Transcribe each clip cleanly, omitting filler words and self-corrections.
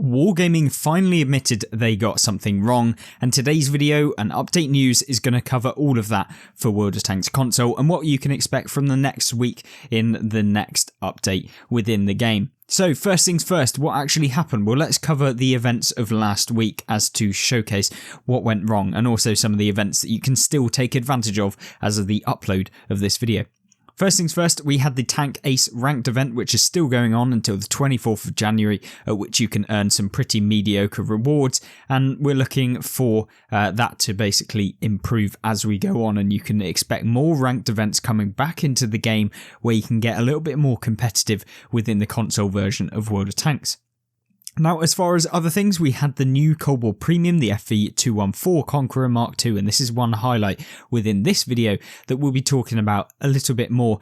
Wargaming finally admitted they got something wrong, and today's video and update news is going to cover all of that for World of Tanks console and what you can expect from the next week in the next update within the game. So first things first, what actually happened? Well, let's cover the events of last week as to showcase what went wrong and also some of the events that you can still take advantage of as of the upload of this video. First things first, we had the Tank Ace ranked event, which is still going on until the 24th of January, at which you can earn some pretty mediocre rewards, and we're looking for that to basically improve as we go on, and you can expect more ranked events coming back into the game where you can get a little bit more competitive within the console version of World of Tanks. Now, as far as other things, we had the new Cold War Premium, the FV214 Conqueror Mark II, and this is one highlight within this video that we'll be talking about a little bit more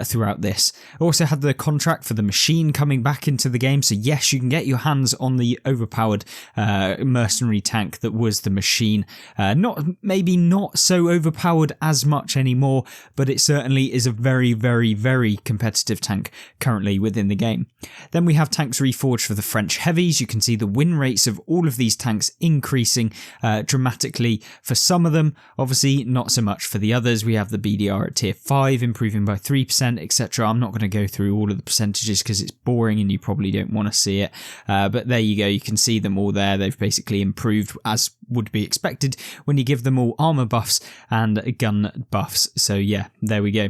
throughout this. Also had the contract for the machine coming back into the game, so yes, you can get your hands on the overpowered mercenary tank that was the machine. Maybe not so overpowered as much anymore, but it certainly is a very, very, very competitive tank currently within the game. Then we have tanks reforged for the French Heavies. You can see the win rates of all of these tanks increasing dramatically for some of them, obviously not so much for the others. We have the BDR at tier 5 improving by 3%, etc. I'm not going to go through all of the percentages because it's boring and you probably don't want to see it, but there you go, you can see them all there. They've basically improved as would be expected when you give them all armor buffs and gun buffs. So yeah, there we go.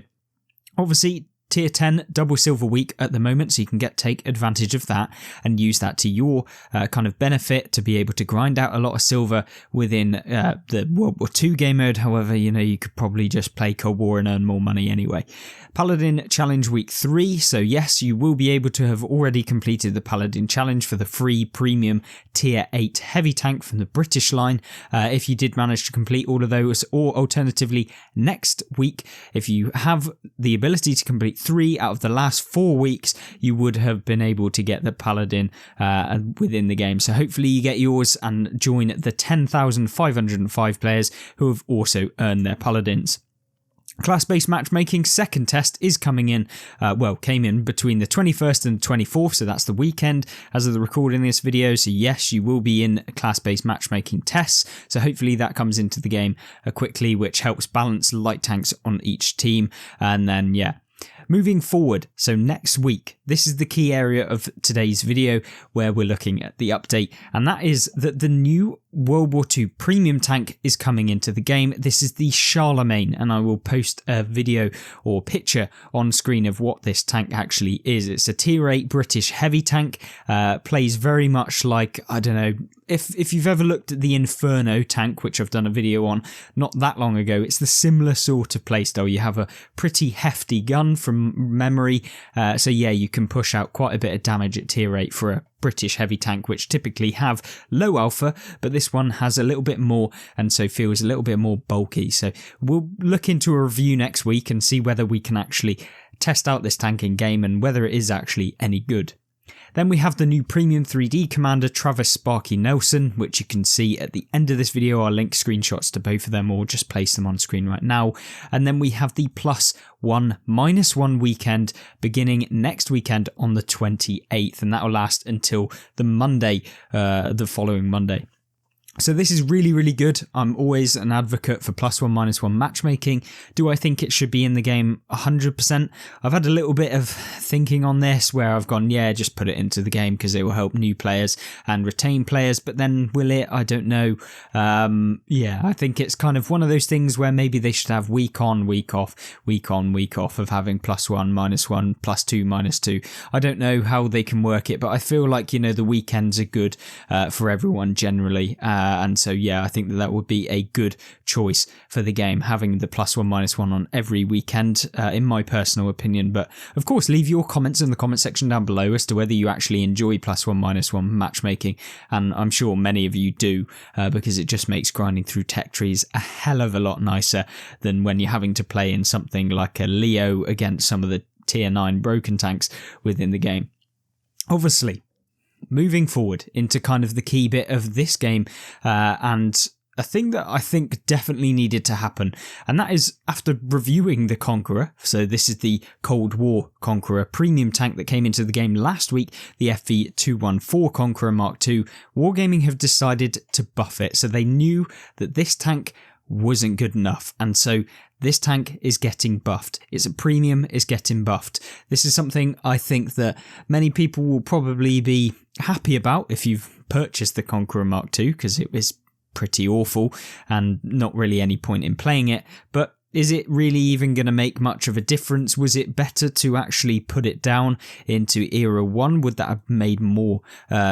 Obviously, Tier 10 double silver week at the moment, so you can take advantage of that and use that to your kind of benefit to be able to grind out a lot of silver within the World War II game mode. However, you could probably just play Cold War and earn more money anyway. Paladin Challenge Week 3, so yes, you will be able to have already completed the Paladin Challenge for the free premium Tier 8 heavy tank from the British line if you did manage to complete all of those, or alternatively next week, if you have the ability to complete 3 out of the last 4 weeks, you would have been able to get the Paladin within the game. So hopefully you get yours and join the 10,505 players who have also earned their Paladins. Class-based matchmaking second test is coming in, came in between the 21st and 24th, so that's the weekend as of the recording of this video. So yes, you will be in class-based matchmaking tests, so hopefully that comes into the game quickly, which helps balance light tanks on each team. And then yeah, moving forward, so next week, this is the key area of today's video where we're looking at the update, and that is that the new World War II premium tank is coming into the game. This is the Charlemagne, and I will post a video or picture on screen of what this tank actually is. It's a tier 8 British heavy tank, plays very much like, I don't know, if you've ever looked at the Inferno tank, which I've done a video on not that long ago, it's the similar sort of playstyle. You have a pretty hefty gun from memory, so yeah, you can push out quite a bit of damage at tier 8 for a British heavy tank, which typically have low alpha, but this one has a little bit more and so feels a little bit more bulky. So we'll look into a review next week and see whether we can actually test out this tank in game and whether it is actually any good. Then we have the new Premium 3D Commander Travis Sparky Nelson, which you can see at the end of this video. I'll link screenshots to both of them or just place them on screen right now. And then we have the +1/-1 weekend beginning next weekend on the 28th, and that will last until the Monday, the following Monday. So this is really, really good. I'm always an advocate for +1/-1 matchmaking. Do I think it should be in the game 100%? I've had a little bit of thinking on this where I've gone, yeah, just put it into the game because it will help new players and retain players, but then will it? I don't know. Yeah, I think it's kind of one of those things where maybe they should have week on, week off, week on, week off of having +1/-1, +2/-2. I don't know how they can work it, but I feel like, the weekends are good for everyone generally. And so, yeah, I think that would be a good choice for the game, having the +1/-1 on every weekend, in my personal opinion. But of course, leave your comments in the comment section down below as to whether you actually enjoy +1/-1 matchmaking. And I'm sure many of you do, because it just makes grinding through tech trees a hell of a lot nicer than when you're having to play in something like a Leo against some of the tier 9 broken tanks within the game. Obviously, moving forward into kind of the key bit of this game and a thing that I think definitely needed to happen, and that is after reviewing the Conqueror. So this is the Cold War Conqueror premium tank that came into the game last week, the FV214 Conqueror Mark II. Wargaming have decided to buff it, so they knew that this tank wasn't good enough, and so this tank is getting buffed. It's a premium, is getting buffed. This is something I think that many people will probably be happy about if you've purchased the Conqueror Mark II, because it was pretty awful and not really any point in playing it. But is it really even going to make much of a difference? Was it better to actually put it down into Era 1? Would that have made more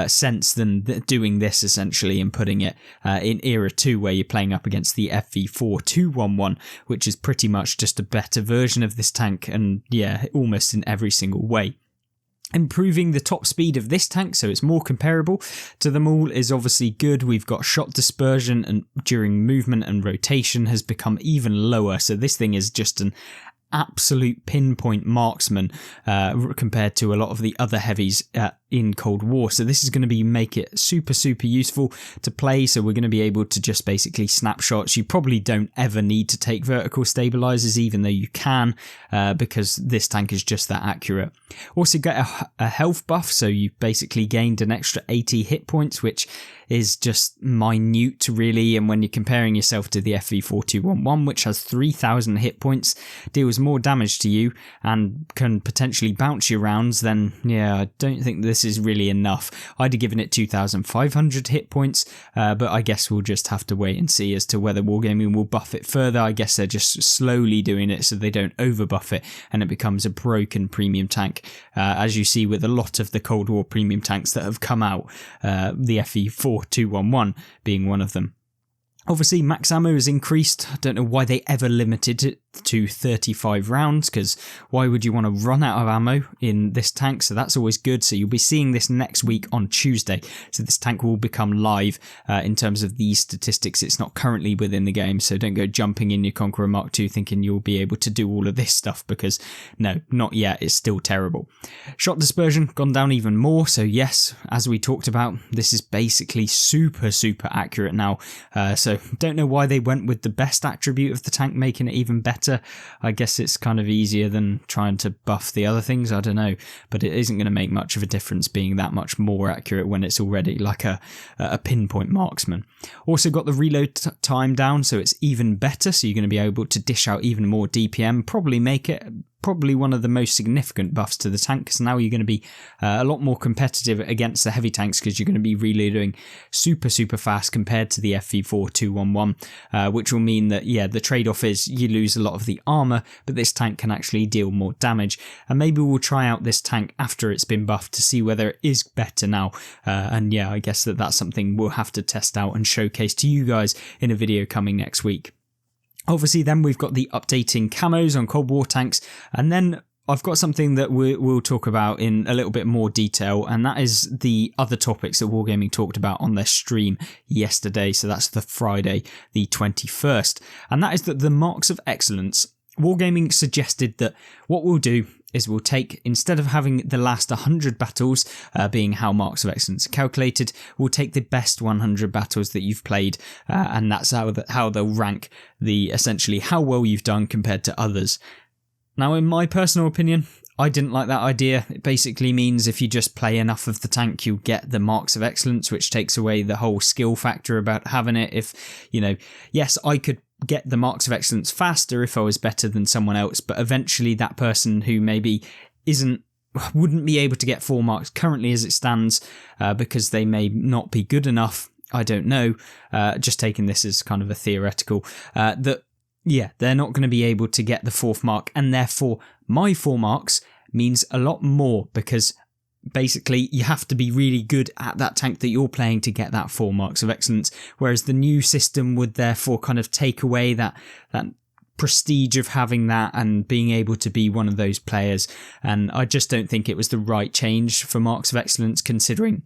sense than doing this essentially and putting it in Era 2, where you're playing up against the FV4211, which is pretty much just a better version of this tank, and yeah, almost in every single way. Improving the top speed of this tank so it's more comparable to them all is obviously good. We've got shot dispersion, and during movement and rotation has become even lower, so this thing is just an absolute pinpoint marksman compared to a lot of the other heavies in Cold War. So this is going to make it super useful to play. So we're going to be able to just basically snapshots. You probably don't ever need to take vertical stabilizers, even though you can, because this tank is just that accurate. Also get a health buff, so you've basically gained an extra 80 hit points, which is just minute really, and when you're comparing yourself to the FV4211, which has 3,000 hit points, deals more damage to you and can potentially bounce your rounds, then yeah, I don't think this is really enough. I'd have given it 2,500 hit points, but I guess we'll just have to wait and see as to whether Wargaming will buff it further. I guess they're just slowly doing it so they don't overbuff it and it becomes a broken premium tank, as you see with a lot of the Cold War premium tanks that have come out, the FV4211 being one of them. Obviously, max ammo is increased. I don't know why they ever limited it to 35 rounds, because why would you want to run out of ammo in this tank? So that's always good. So you'll be seeing this next week on Tuesday. So this tank will become live in terms of these statistics. It's not currently within the game, so don't go jumping in your Conqueror Mark II thinking you'll be able to do all of this stuff, because no, not yet. It's still terrible. Shot dispersion gone down even more. So yes, as we talked about, this is basically super accurate now. So don't know why they went with the best attribute of the tank, making it even better. I guess it's kind of easier than trying to buff the other things, I don't know, but it isn't going to make much of a difference being that much more accurate when it's already like a pinpoint marksman. Also got the reload time down, so it's even better, so you're going to be able to dish out even more DPM, probably make it one of the most significant buffs to the tank, because now you're going to be a lot more competitive against the heavy tanks, because you're going to be reloading super fast compared to the FV4211, which will mean that, yeah, the trade-off is you lose a lot of the armor, but this tank can actually deal more damage. And maybe we'll try out this tank after it's been buffed to see whether it is better now. And yeah, I guess that's something we'll have to test out and showcase to you guys in a video coming next week. Obviously, then we've got the updating camos on Cold War tanks, and then I've got something that we'll talk about in a little bit more detail, and that is the other topics that Wargaming talked about on their stream yesterday. So that's the Friday, the 21st, and that is that the Marks of Excellence. Wargaming suggested that what we'll do is we'll take, instead of having the last 100 battles being how Marks of Excellence are calculated, we'll take the best 100 battles that you've played, and that's how they'll rank essentially how well you've done compared to others. Now, in my personal opinion, I didn't like that idea. It basically means if you just play enough of the tank, you'll get the Marks of Excellence, which takes away the whole skill factor about having it. If, yes, I could get the Marks of Excellence faster if I was better than someone else, but eventually that person who maybe wouldn't be able to get 4 marks currently as it stands, because they may not be good enough, I don't know, just taking this as kind of a theoretical, they're not going to be able to get the 4th mark, and therefore my 4 marks means a lot more, because basically you have to be really good at that tank that you're playing to get that 4 Marks of Excellence, whereas the new system would therefore kind of take away that prestige of having that and being able to be one of those players. And I just don't think it was the right change for Marks of Excellence, considering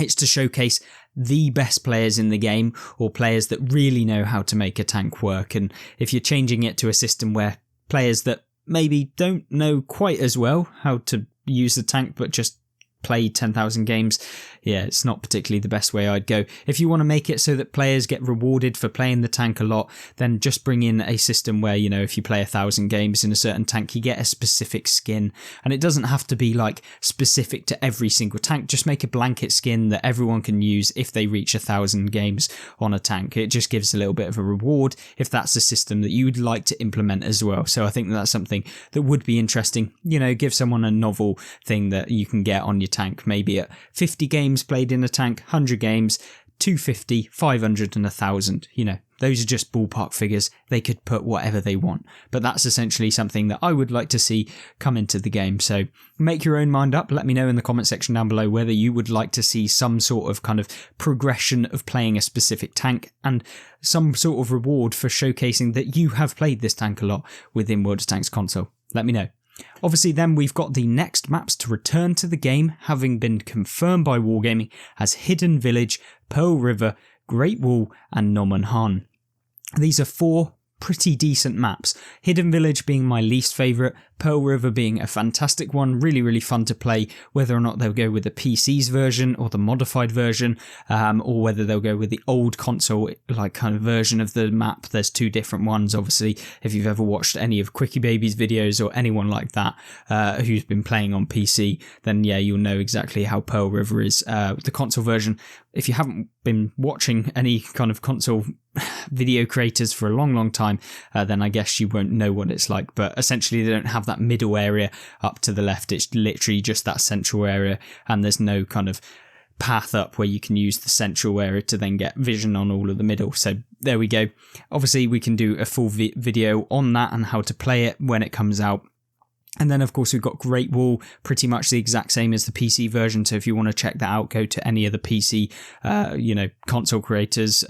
it's to showcase the best players in the game, or players that really know how to make a tank work. And if you're changing it to a system where players that maybe don't know quite as well how to use the tank but just play 10,000 games, yeah, it's not particularly the best way I'd go. If you want to make it so that players get rewarded for playing the tank a lot, then just bring in a system where, you know, if you play 1,000 games in a certain tank, you get a specific skin. And it doesn't have to be like specific to every single tank. Just make a blanket skin that everyone can use if they reach 1,000 games on a tank. It just gives a little bit of a reward if that's a system that you would like to implement as well. So I think that's something that would be interesting. You know, give someone a novel thing that you can get on your tank, maybe at 50 games played in a tank, 100 games, 250, 500 and 1,000. You know, those are just ballpark figures. They could put whatever they want, but that's essentially something that I would like to see come into the game. So make your own mind up. Let me know in the comment section down below whether you would like to see some sort of kind of progression of playing a specific tank and some sort of reward for showcasing that you have played this tank a lot within World of Tanks console. Let me know. Obviously then we've got the next maps to return to the game, having been confirmed by Wargaming as Hidden Village, Pearl River, Great Wall and Nomonhan. These are 4 pretty decent maps. Hidden Village being my least favourite, Pearl River being a fantastic one, really, really fun to play, whether or not they'll go with the PC's version or the modified version, or whether they'll go with the old console like kind of version of the map. There's 2 different ones, obviously. If you've ever watched any of Quickie Baby's videos or anyone like that who's been playing on PC, then yeah, you'll know exactly how Pearl River is. The console version, if you haven't been watching any kind of console video creators for a long time, then I guess you won't know what it's like. But essentially they don't have that middle area up to the left. It's literally just that central area, and there's no kind of path up where you can use the central area to then get vision on all of the middle. So there we go. Obviously we can do a full video on that and how to play it when it comes out. And then, of course, we've got Great Wall, pretty much the exact same as the PC version. So if you want to check that out, go to any of the PC, console creators,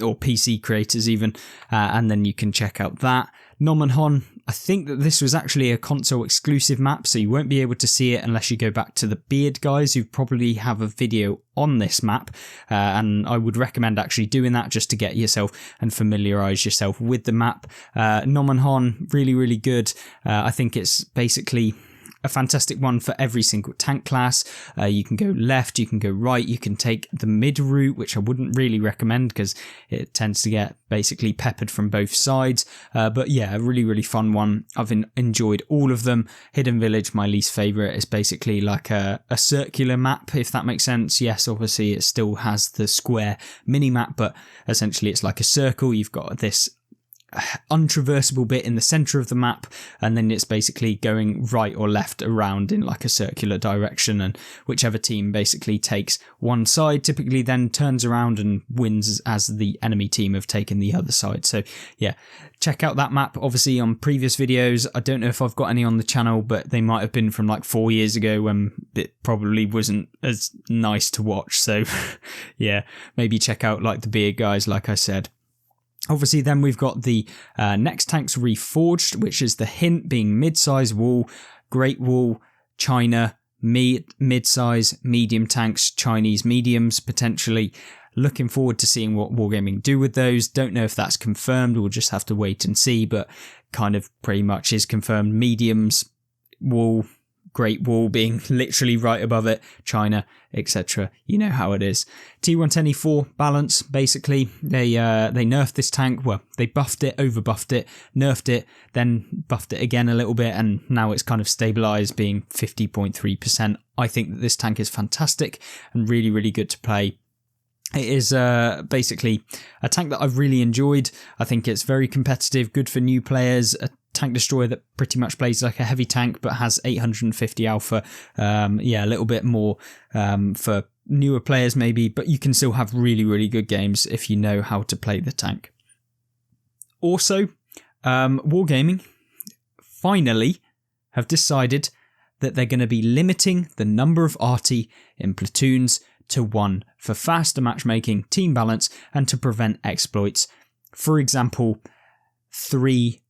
or PC creators even, and then you can check out that. Nomonhan, I think that this was actually a console exclusive map, so you won't be able to see it unless you go back to the Beard guys, who probably have a video on this map, and I would recommend actually doing that just to get yourself and familiarise yourself with the map. Nomonhan, really, really good. I think it's basically a fantastic one for every single tank class. You can go left, you can go right, you can take the mid route, which I wouldn't really recommend because it tends to get basically peppered from both sides. But yeah, a really, really fun one. I've enjoyed all of them. Hidden Village, my least favourite, is basically like a circular map, if that makes sense. Yes, obviously it still has the square mini map, but essentially it's like a circle. You've got this untraversable bit in the center of the map, and then it's basically going right or left around in like a circular direction, and whichever team basically takes one side typically then turns around and wins as the enemy team have taken the other side. So yeah, check out that map. Obviously on previous videos, I don't know if I've got any on the channel, but they might have been from like 4 years ago when it probably wasn't as nice to watch. So yeah, maybe check out like the Beard guys, like I said. Obviously then we've got the next tanks reforged, which is the hint being mid-size wall, Great Wall, China, mid-size, medium tanks, Chinese mediums potentially. Looking forward to seeing what Wargaming do with those. Don't know if that's confirmed, we'll just have to wait and see, but kind of pretty much is confirmed. Mediums, wall, Great Wall being literally right above it, China, etc. You know how it is. T110E4 balance, basically. They nerfed this tank. Well, they buffed it, over buffed it, nerfed it, then buffed it again a little bit, and now it's kind of stabilized being 50.3%. I think that this tank is fantastic and really, really good to play. It is basically a tank that I've really enjoyed. I think it's very competitive, good for new players, a tank destroyer that pretty much plays like a heavy tank but has 850 alpha. Yeah, a little bit more for newer players maybe, but you can still have really, really good games if you know how to play the tank. Also, Wargaming finally have decided that they're going to be limiting the number of arty in platoons to 1 for faster matchmaking, team balance, and to prevent exploits. For example, 3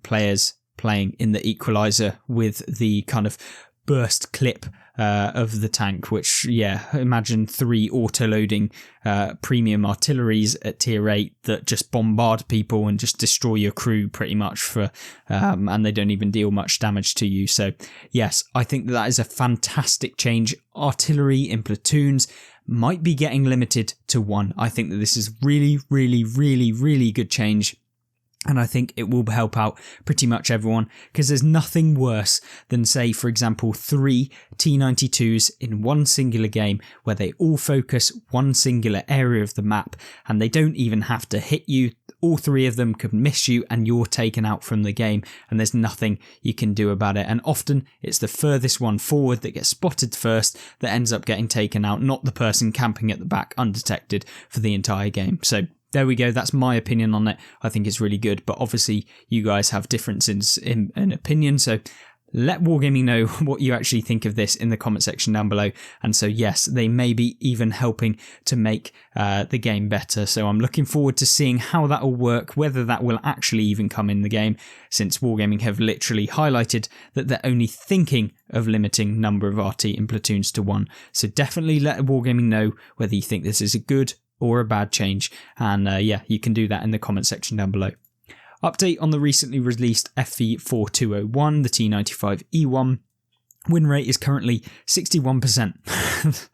players playing in the equalizer with the kind of burst clip of the tank, which, imagine 3 auto-loading premium artilleries at tier 8 that just bombard people and just destroy your crew pretty much and they don't even deal much damage to you. So yes, I think that is a fantastic change. Artillery in platoons might be getting limited to 1. I think that this is really, really, really, really good change. And I think it will help out pretty much everyone, because there's nothing worse than, say, for example, 3 T92s in one singular game where they all focus one singular area of the map and they don't even have to hit you. All 3 of them could miss you and you're taken out from the game and there's nothing you can do about it. And often it's the furthest one forward that gets spotted first that ends up getting taken out, not the person camping at the back undetected for the entire game. So there we go. That's my opinion on it. I think it's really good, but obviously you guys have differences in opinion. So let Wargaming know what you actually think of this in the comment section down below. And so yes, they may be even helping to make the game better. So I'm looking forward to seeing how that will work, whether that will actually even come in the game, since Wargaming have literally highlighted that they're only thinking of limiting number of RT in platoons to 1. So definitely let Wargaming know whether you think this is a good or a bad change, and you can do that in the comment section down below. Update on the recently released FV4201, the T95E1. Win rate is currently 61%.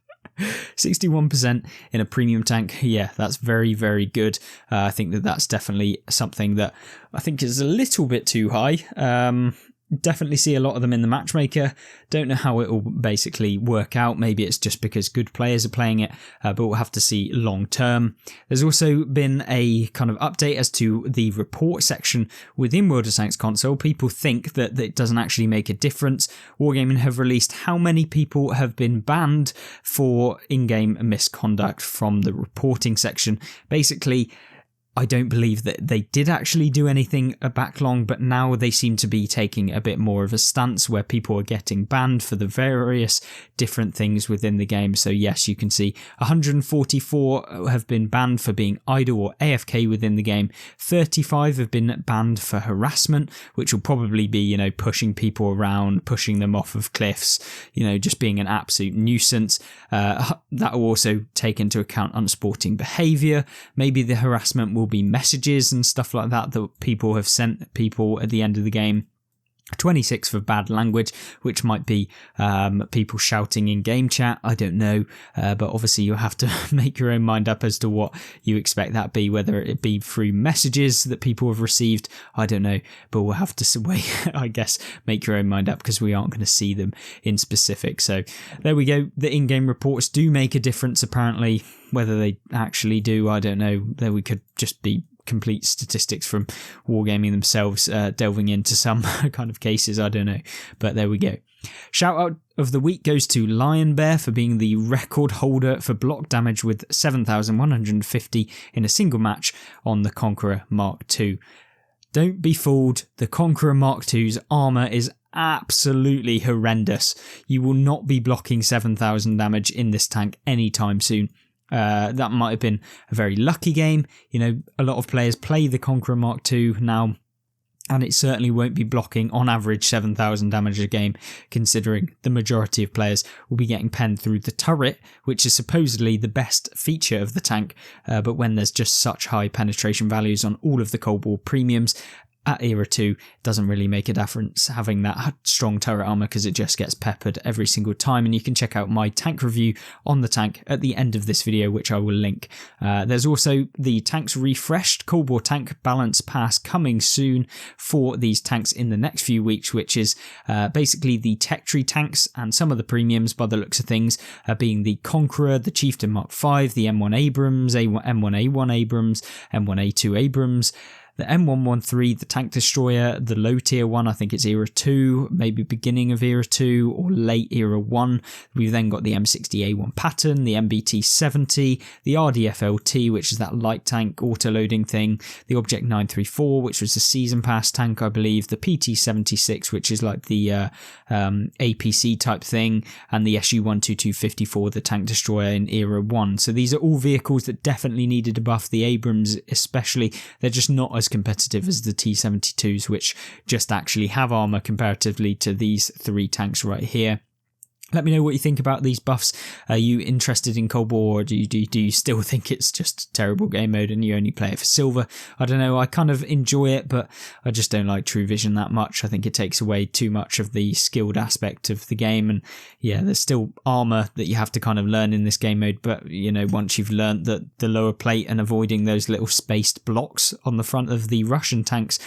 61% in a premium tank. Yeah, that's very, very good. I think that that's definitely something that I think is a little bit too high. Definitely see a lot of them in the matchmaker. Don't know how it will basically work out. Maybe it's just because good players are playing it, but we'll have to see long term. There's also been a kind of update as to the report section within World of Tanks console. People think that it doesn't actually make a difference. Wargaming have released how many people have been banned for in-game misconduct from the reporting section. Basically, I don't believe that they did actually do anything back long, but now they seem to be taking a bit more of a stance where people are getting banned for the various different things within the game. So yes, you can see 144 have been banned for being idle or AFK within the game. 35 have been banned for harassment, which will probably be, pushing people around, pushing them off of cliffs, just being an absolute nuisance. That will also take into account unsporting behaviour. Maybe the harassment will be messages and stuff like that people have sent people at the end of the game. 26 for bad language, which might be people shouting in game chat. I don't know, but obviously you have to make your own mind up as to what you expect that be, whether it be through messages that people have received. I don't know, but we'll have to wait, I guess, make your own mind up, because we aren't going to see them in specific. So there we go. The in-game reports do make a difference, apparently. Whether they actually do, I don't know. There we could just be complete statistics from Wargaming themselves delving into some kind of cases, I don't know, but there we go. Shout out of the week goes to Lion Bear for being the record holder for block damage with 7,150 in a single match on the Conqueror Mark II. Don't be fooled, the Conqueror Mark II's armour is absolutely horrendous. You will not be blocking 7,000 damage in this tank anytime soon. That might have been a very lucky game. A lot of players play the Conqueror Mark II now, and it certainly won't be blocking on average 7,000 damage a game, considering the majority of players will be getting penned through the turret, which is supposedly the best feature of the tank, but when there's just such high penetration values on all of the Cold War premiums, at Era 2, it doesn't really make a difference having that strong turret armor, because it just gets peppered every single time. And you can check out my tank review on the tank at the end of this video, which I will link. There's also the tanks refreshed Cold War tank balance pass coming soon for these tanks in the next few weeks, which is basically the tech tree tanks and some of the premiums by the looks of things, being the Conqueror, the Chieftain Mark V, the M1 Abrams, M1A1 Abrams, M1A2 Abrams, the M113, the tank destroyer, the low tier one, I think it's Era 2, maybe beginning of Era 2 or late Era 1. We've then got the M60A1 Patton, the MBT-70, the RDF-LT, which is that light tank auto-loading thing, the Object 934, which was the Season Pass tank, I believe, the PT-76, which is like the APC type thing, and the SU-12254, the tank destroyer in Era 1. So these are all vehicles that definitely needed a buff. The Abrams especially, they're just not as as competitive as the T-72s, which just actually have armor comparatively to these 3 tanks right here. Let me know what you think about these buffs. Are you interested in Cold War, or do you still think it's just a terrible game mode and you only play it for silver? I don't know, I kind of enjoy it, but I just don't like True Vision that much. I think it takes away too much of the skilled aspect of the game, and yeah, there's still armor that you have to kind of learn in this game mode, but you know, once you've learned that the lower plate and avoiding those little spaced blocks on the front of the Russian tanks,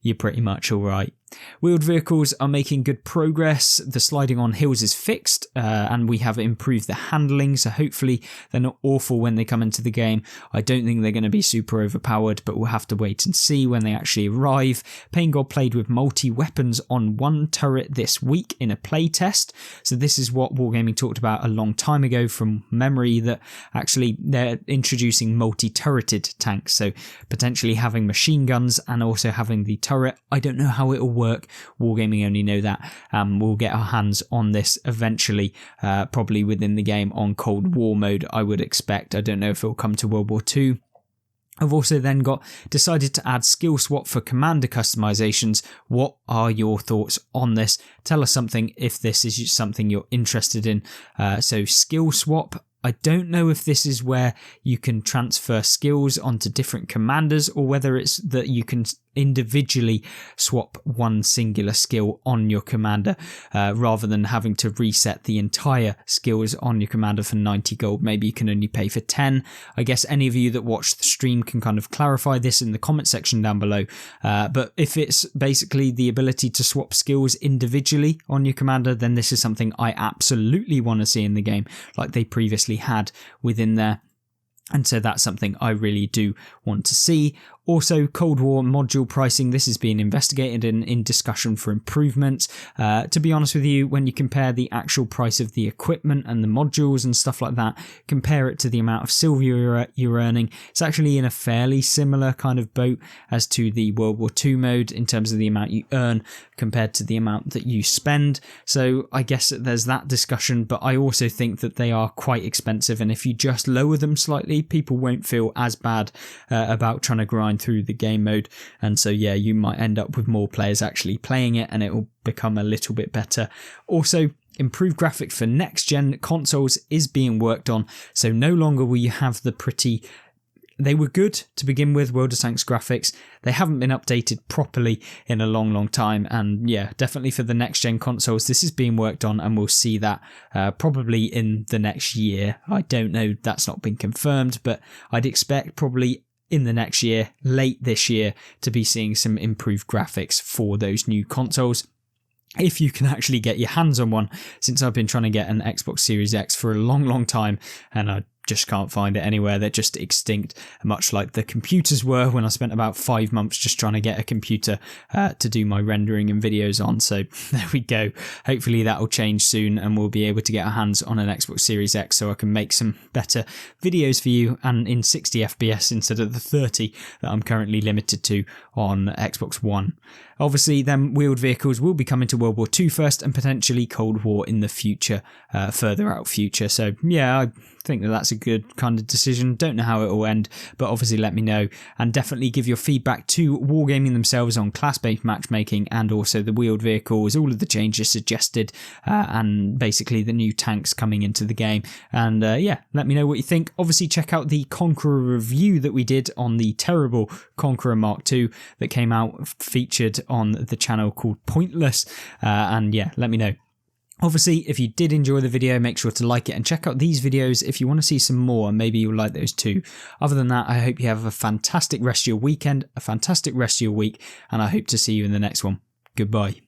you're pretty much alright. Wheeled vehicles are making good progress. The sliding on hills is fixed, and we have improved the handling, so hopefully they're not awful when they come into the game. I don't think they're going to be super overpowered, but we'll have to wait and see when they actually arrive. Pain God played with multi-weapons on one turret this week in a play test, so this is what Wargaming talked about a long time ago from memory, that actually they're introducing multi-turreted tanks, so potentially having machine guns and also having the turret. I don't know how it'll work. Wargaming only know that. We'll get our hands on this eventually, probably within the game on Cold War mode, I would expect. I don't know if it'll come to World War II. I've also then decided to add skill swap for commander customizations. What are your thoughts on this? Tell us something if this is something you're interested in. So skill swap, I don't know if this is where you can transfer skills onto different commanders, or whether it's that you can individually swap one singular skill on your commander, rather than having to reset the entire skills on your commander for 90 gold. Maybe you can only pay for 10. I guess any of you that watch the stream can kind of clarify this in the comment section down below. But if it's basically the ability to swap skills individually on your commander, then this is something I absolutely want to see in the game, like they previously had within there. And so that's something I really do want to see. Also, Cold War module pricing, this is being investigated and in discussion for improvements. To be honest with you, when you compare the actual price of the equipment and the modules and stuff like that, compare it to the amount of silver you're earning, it's actually in a fairly similar kind of boat as to the World War II mode in terms of the amount you earn compared to the amount that you spend. So I guess there's that discussion, but I also think that they are quite expensive, and if you just lower them slightly, people won't feel as bad about trying to grind through the game mode. And so yeah, you might end up with more players actually playing it, and it will become a little bit better. Also, improved graphic for next gen consoles is being worked on, so no longer will you have the pretty... They were good to begin with, World of Tanks graphics. They haven't been updated properly in a long time, and yeah, definitely for the next gen consoles this is being worked on, and we'll see that probably in the next year. I don't know, that's not been confirmed, but I'd expect probably in the next year, late this year, to be seeing some improved graphics for those new consoles, if you can actually get your hands on one, since I've been trying to get an Xbox Series X for a long time, and I just can't find it anywhere. They're just extinct, much like the computers were when I spent about 5 months just trying to get a computer to do my rendering and videos on. So there we go. Hopefully that will change soon, and we'll be able to get our hands on an Xbox Series X so I can make some better videos for you, and in 60 FPS instead of the 30 that I'm currently limited to on Xbox One. Obviously, then wheeled vehicles will be coming to World War II first, and potentially Cold War in the future, further out future. So yeah, I think that that's a good kind of decision. Don't know how it will end, but obviously let me know, and definitely give your feedback to Wargaming themselves on class-based matchmaking, and also the wheeled vehicles, all of the changes suggested, and basically the new tanks coming into the game. And yeah, let me know what you think. Obviously check out the Conqueror review that we did on the terrible Conqueror Mark II that came out, featured on the channel, called Pointless, and yeah, let me know. Obviously, if you did enjoy the video, make sure to like it, and check out these videos if you want to see some more, and maybe you'll like those too. Other than that, I hope you have a fantastic rest of your weekend, a fantastic rest of your week, and I hope to see you in the next one. Goodbye.